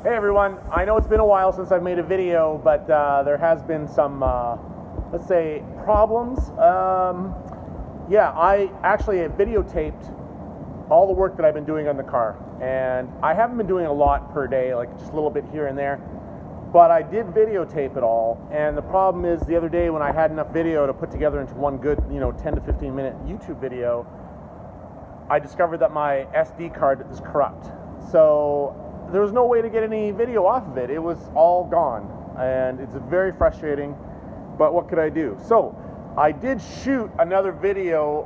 Hey everyone, I know it's been a while since I've made a video, but there has been some, let's say, problems. Yeah, I actually videotaped all the work that I've been doing on the car, and I haven't been doing a lot per day, like just a little bit here and there, but I did videotape it all, and the problem is the other day when I had enough video to put together into one good, 10 to 15 minute YouTube video, I discovered that my SD card is corrupt. So there was no way to get any video off of it. It was all gone, and it's very frustrating, but what could I do? So I did shoot another video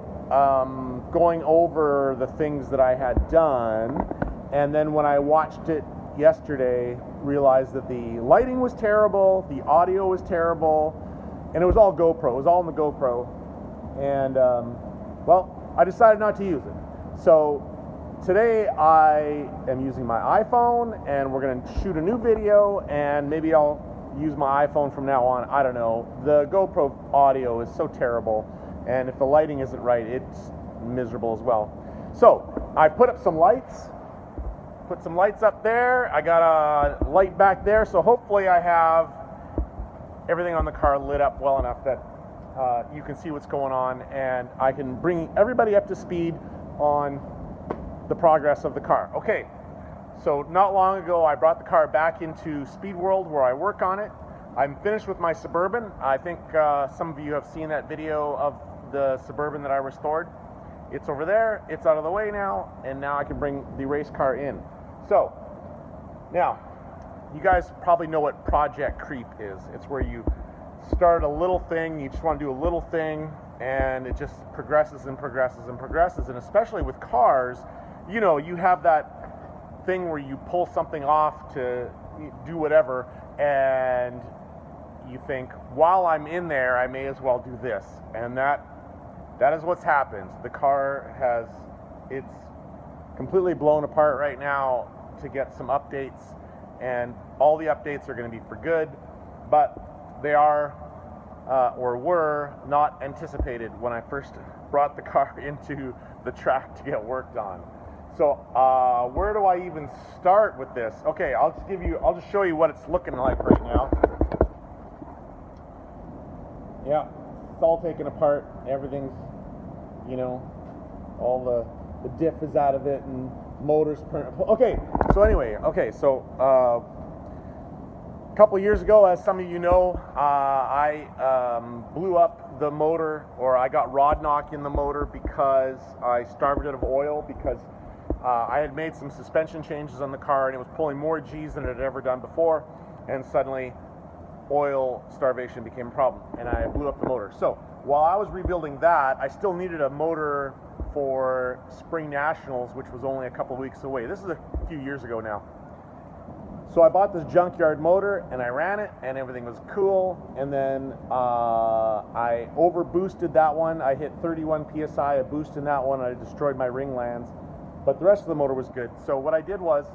going over the things that I had done, and then when I watched it yesterday, realized that the lighting was terrible, the audio was terrible, and it was all GoPro. It was all in the GoPro, and well, I decided not to use it. So today I am using my iPhone, and we're going to shoot a new video, and maybe I'll use my iPhone from now on. I don't know. The GoPro audio is so terrible, and if the lighting isn't right, it's miserable as well. So I put up some lights, put some lights up there. I got a light back there, so hopefully I have everything on the car lit up well enough that you can see what's going on, and I can bring everybody up to speed on the progress of the car. Okay, so not long ago I brought the car back into Speed World where I work on it. I'm finished with my Suburban. I think some of you have seen that video of the Suburban that I restored. It's over there, it's out of the way now, and now I can bring the race car in. So, now, you guys probably know what Project Creep is. It's where you start a little thing, you just want to do a little thing, and it just progresses and progresses and progresses, and especially with cars, you have that thing where you pull something off to do whatever, and you think, while I'm in there, I may as well do this. And that is what's happened. The car it's completely blown apart right now to get some updates, and all the updates are going to be for good, but they are, or were, not anticipated when I first brought the car into the track to get worked on. So where do I even start with this? Okay, I'll just show you what it's looking like right now. Yeah, it's all taken apart. Everything's, all the diff is out of it, and motors. Okay, so anyway, a couple years ago, as some of you know, I blew up the motor, or I got rod knock in the motor because I starved it of oil, because I had made some suspension changes on the car, and it was pulling more G's than it had ever done before, and suddenly oil starvation became a problem, and I blew up the motor. So while I was rebuilding that, I still needed a motor for Spring Nationals, which was only a couple weeks away. This is a few years ago now. So I bought this junkyard motor, and I ran it, and everything was cool, and then I over boosted that one. I hit 31 psi of boost in that one, and I destroyed my ring lands, but the rest of the motor was good. So what I did was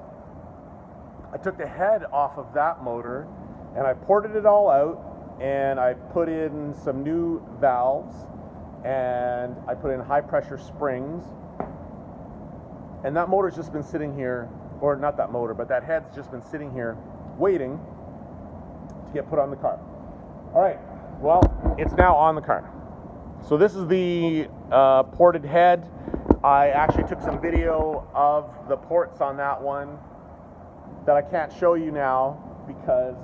I took the head off of that motor, and I ported it all out, and I put in some new valves, and I put in high pressure springs, and that motor's just been sitting here, or not that motor, but that head's just been sitting here waiting to get put on the car. All right, well, it's now on the car. So this is the ported head. I actually took some video of the ports on that one that I can't show you now because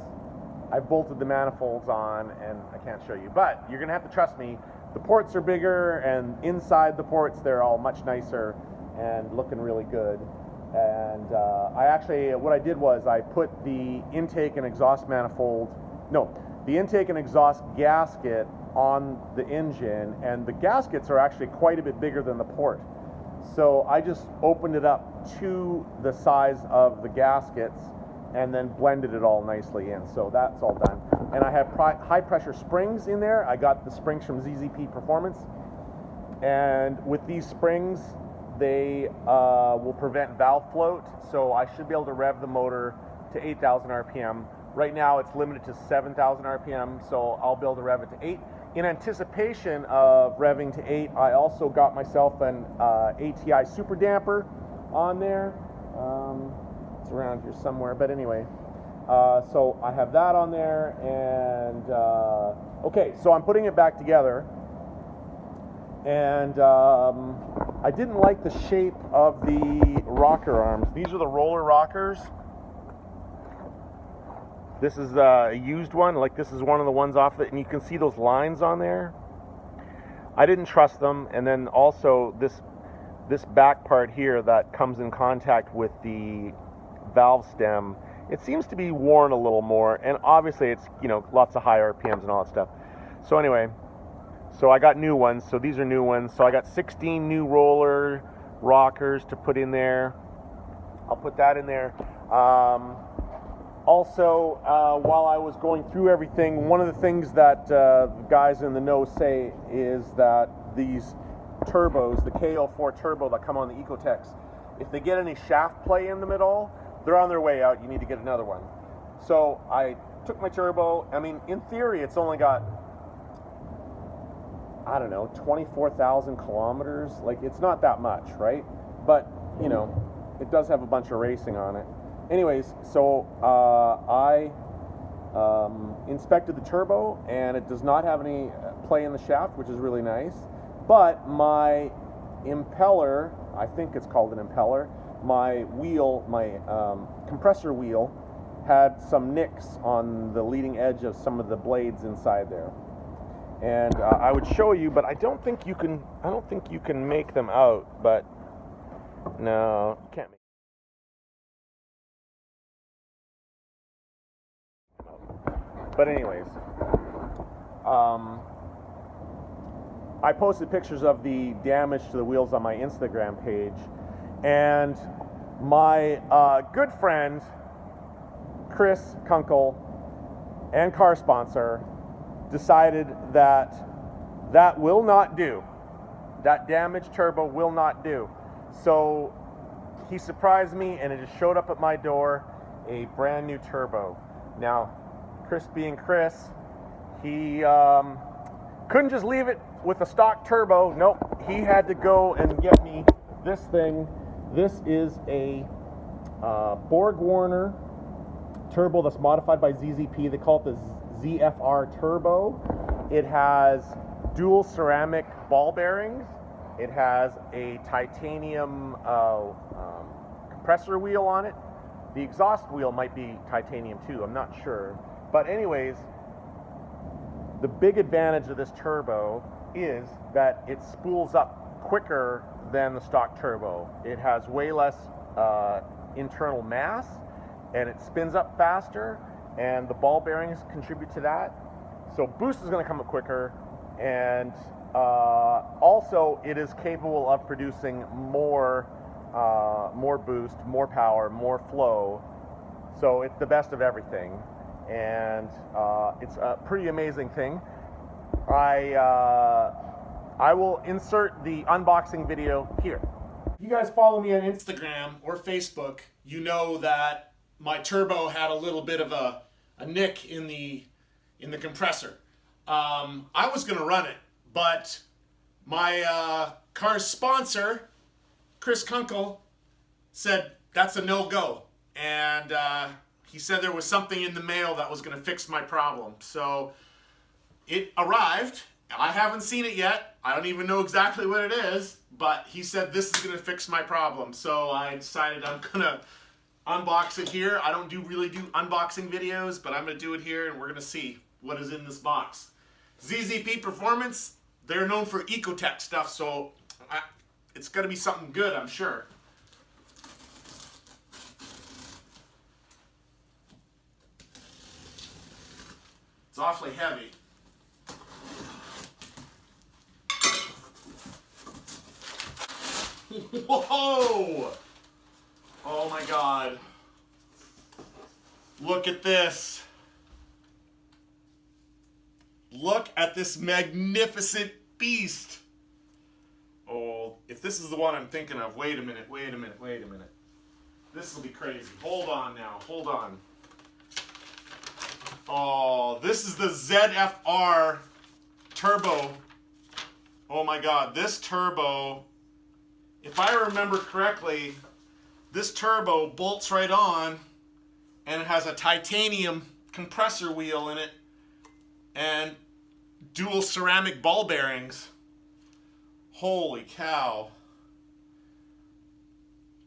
I bolted the manifolds on and I can't show you, but you're gonna have to trust me. The ports are bigger, and inside the ports they're all much nicer and looking really good. And what I did was I put the intake and exhaust the intake and exhaust gasket on the engine, and the gaskets are actually quite a bit bigger than the port. So I just opened it up to the size of the gaskets and then blended it all nicely in. So that's all done. And I have high pressure springs in there. I got the springs from ZZP Performance. And with these springs, they will prevent valve float. So I should be able to rev the motor to 8,000 RPM. Right now it's limited to 7,000 RPM, so I'll be able to rev it to 8. In anticipation of revving to 8, I also got myself an ATI super damper on there It's around here somewhere, but anyway. So I have that on there, and okay, so I'm putting it back together, and I didn't like the shape of the rocker arms. These are the roller rockers. This is a used one, like this is one of the ones off it, and you can see those lines on there. I didn't trust them, and then also this back part here that comes in contact with the valve stem, it seems to be worn a little more, and obviously it's, you know, lots of high RPMs and all that stuff. So anyway, so I got new ones, so these are new ones. So I got 16 new roller rockers to put in there. I'll put that in there. Also, while I was going through everything, one of the things that the guys in the know say is that these turbos, the KO4 turbo that come on the Ecotechs, if they get any shaft play in them at all, they're on their way out. You need to get another one. So I took my turbo. I mean, in theory, it's only got, I don't know, 24,000 kilometers. Like, it's not that much, right? But, you know, it does have a bunch of racing on it. Anyways, so I inspected the turbo, and it does not have any play in the shaft, which is really nice. But my impeller, I think it's called an impeller, my wheel, my compressor wheel, had some nicks on the leading edge of some of the blades inside there. And I would show you, but I don't think you can make them out, but no, you can't make them out. But anyways, I posted pictures of the damage to the wheels on my Instagram page, and my good friend Chris Kunkel and car sponsor decided that that will not do. That damaged turbo will not do. So he surprised me, and it just showed up at my door, a brand new turbo. Now, Chris being Chris, he couldn't just leave it with a stock turbo. Nope, he had to go and get me this thing. This is a Borg-Warner turbo that's modified by ZZP. They call it the ZFR turbo. It has dual ceramic ball bearings. It has a titanium compressor wheel on it. The exhaust wheel might be titanium too, I'm not sure. But anyways, the big advantage of this turbo is that it spools up quicker than the stock turbo. It has way less internal mass, and it spins up faster, and the ball bearings contribute to that. So boost is going to come up quicker, and also it is capable of producing more boost, more power, more flow. So it's the best of everything, and it's a pretty amazing thing. I will insert the unboxing video here. If you guys follow me on Instagram or Facebook, you know that my turbo had a little bit of a nick in the compressor. I was gonna run it, but my car's sponsor, Chris Kunkel, said that's a no-go, and he said there was something in the mail that was gonna fix my problem. So it arrived. I haven't seen it yet. I don't even know exactly what it is, but he said this is gonna fix my problem. So I decided I'm gonna unbox it here. I don't really do unboxing videos, but I'm gonna do it here, and we're gonna see what is in this box. ZZP Performance, they're known for Ecotech stuff, so it's gonna be something good, I'm sure. It's awfully heavy. Whoa! Oh my God. Look at this. Look at this magnificent beast. Oh, if this is the one I'm thinking of, wait a minute. This will be crazy. Hold on now, hold on. Oh, this is the ZFR turbo. Oh my God, this turbo, if I remember correctly, this turbo bolts right on, and it has a titanium compressor wheel in it and dual ceramic ball bearings. Holy cow.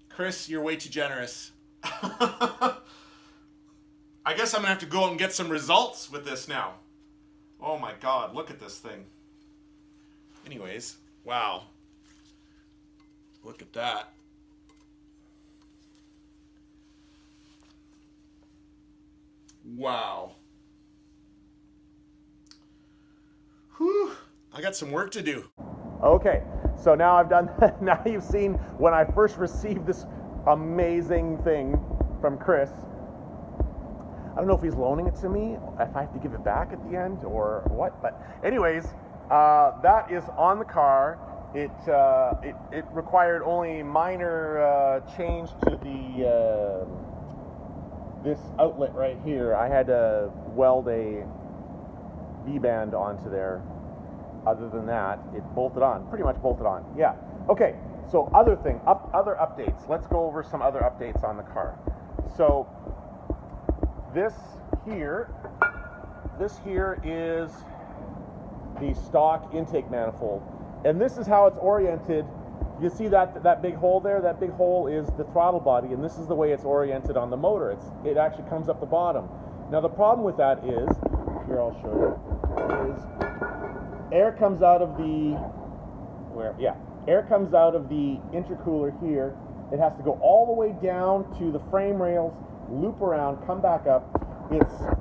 Chris, you're way too generous. I guess I'm gonna have to go out and get some results with this now. Oh my God, look at this thing. Anyways, wow. Look at that. Wow. Whew. I got some work to do. Okay, so now I've done, now you've seen when I first received this amazing thing from Chris. I don't know if he's loaning it to me, if I have to give it back at the end or what, but anyways, that is on the car. It required only minor change to the this outlet right here. I had to weld a V-band onto there. Other than that, it bolted on, pretty much bolted on. Yeah. Okay. So other updates. Let's go over some other updates on the car. So this here is the stock intake manifold, and this is how it's oriented. You see that big hole there? That big hole is the throttle body, and this is the way it's oriented on the motor. It actually comes up the bottom. Now the problem with that is, here I'll show you, is air comes out of the air comes out of the intercooler here. It has to go all the way down to the frame rails, loop around, come back up.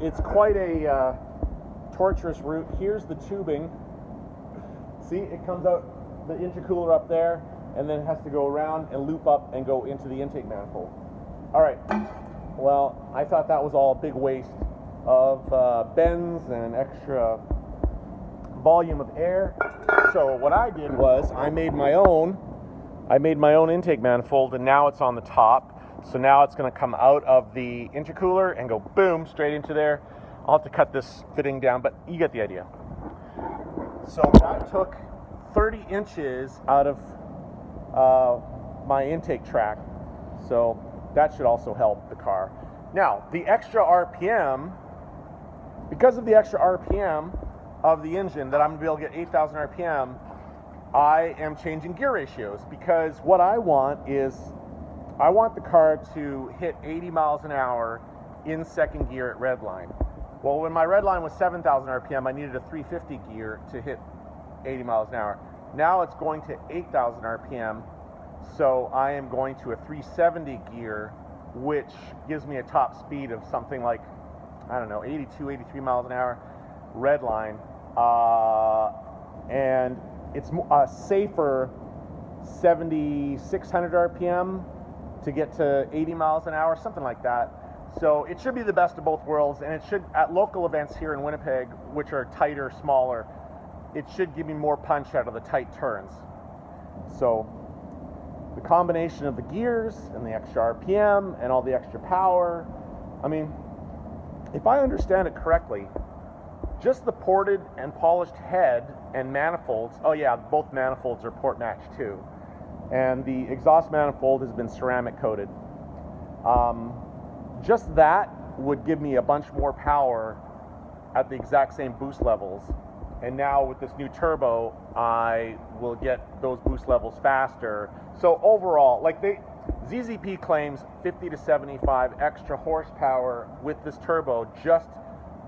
It's quite a torturous route. Here's the tubing. See, it comes out the intercooler up there, and then it has to go around and loop up and go into the intake manifold. All right. Well, I thought that was all a big waste of bends and extra volume of air. So what I did was I made my own intake manifold, and now it's on the top. So now it's going to come out of the intercooler and go boom straight into there. I'll have to cut this fitting down, but you get the idea. So that took 30 inches out of my intake track. So that should also help the car. Now, the extra RPM, because of the extra RPM of the engine that I'm going to be able to get 8,000 RPM, I am changing gear ratios, because what I want is I want the car to hit 80 miles an hour in second gear at redline. Well, when my redline was 7,000 RPM, I needed a 350 gear to hit 80 miles an hour. Now it's going to 8,000 RPM, so I am going to a 370 gear, which gives me a top speed of something like, I don't know, 82, 83 miles an hour redline. And it's a safer 7,600 RPM to get to 80 miles an hour, something like that. So it should be the best of both worlds, and it should, at local events here in Winnipeg, which are tighter, smaller, it should give me more punch out of the tight turns. So the combination of the gears and the extra RPM and all the extra power, I mean, if I understand it correctly, just the ported and polished head and manifolds, oh yeah, both manifolds are port matched too, and the exhaust manifold has been ceramic coated. Just that would give me a bunch more power at the exact same boost levels. And now with this new turbo, I will get those boost levels faster. So overall, like ZZP claims 50 to 75 extra horsepower with this turbo, just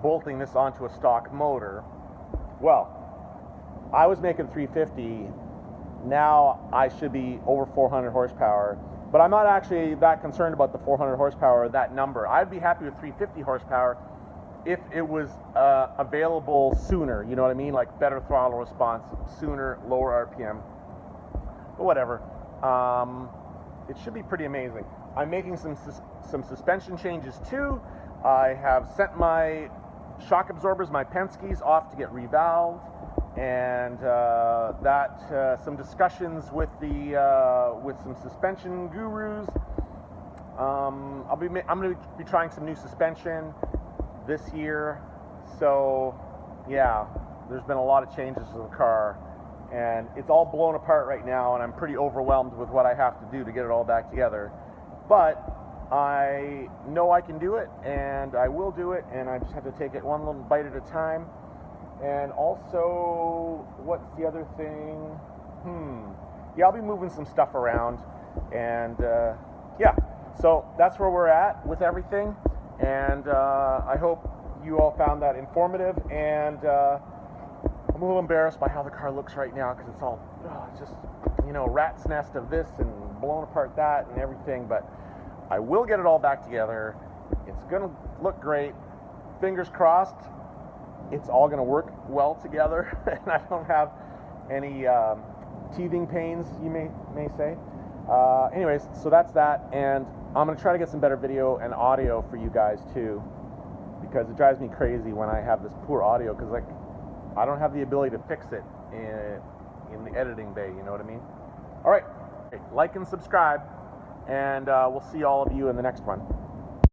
bolting this onto a stock motor. Well, I was making 350. Now I should be over 400 horsepower. But I'm not actually that concerned about the 400 horsepower, that number. I'd be happy with 350 horsepower if it was available sooner, you know what I mean? Like better throttle response, sooner, lower RPM. But whatever. It should be pretty amazing. I'm making some suspension changes too. I have sent my shock absorbers, my Penske's, off to get revalved. And some discussions with with some suspension gurus. I'm going to be trying some new suspension this year. So yeah, there's been a lot of changes to the car, and it's all blown apart right now, and I'm pretty overwhelmed with what I have to do to get it all back together. but I know I can do it, and I will do it, and I just have to take it one little bite at a time. And also, what's the other thing? Yeah, I'll be moving some stuff around, and yeah, so that's where we're at with everything, and I hope you all found that informative, and I'm a little embarrassed by how the car looks right now, because it's all just, you know, rat's nest of this and blowing apart that and everything, but I will get it all back together. It's gonna look great. Fingers crossed it's all gonna work well together and I don't have any teething pains, you may say. Anyways, so that's that, and I'm gonna try to get some better video and audio for you guys too, because it drives me crazy when I have this poor audio, because like I don't have the ability to fix it in the editing bay, you know what I mean? All right, like and subscribe, and we'll see all of you in the next one.